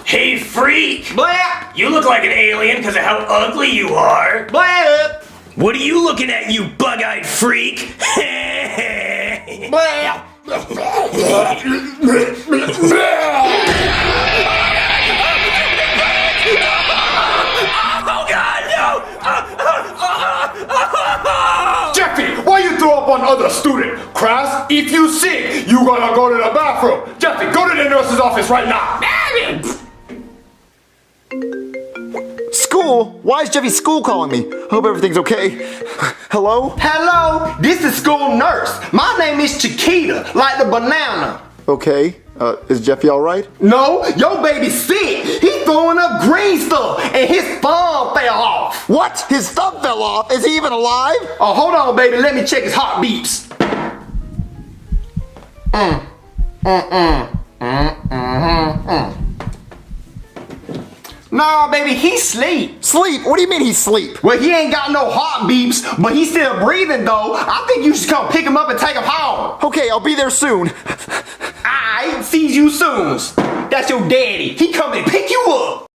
Hey, freak! Blah! You look like an alien because of how ugly you are. Blah! What are you looking at, you bug-eyed freak? Blah! Oh, God, no! Jeffy, why you throw up on other student? Crass, if you sick, you gonna go to the bathroom. Jeffy, go to the nurse's office right now. School? Why is Jeffy School calling me? Hope everything's okay. Hello? Hello, this is school nurse. My name is Chiquita, like the banana. Okay. Is Jeffy alright? No, your baby's sick. He's throwing up green stuff and his thumb fell off. What? His thumb fell off? Is he even alive? Oh, hold on, baby. Let me check his heart beeps. Nah, baby, he sleep. Sleep? What do you mean he's asleep? Well, he ain't got no heart beeps, but he's still breathing though. I think you should come pick him up and take him home. Okay, I'll be there soon. I sees you soon. That's your daddy. He coming to pick you up.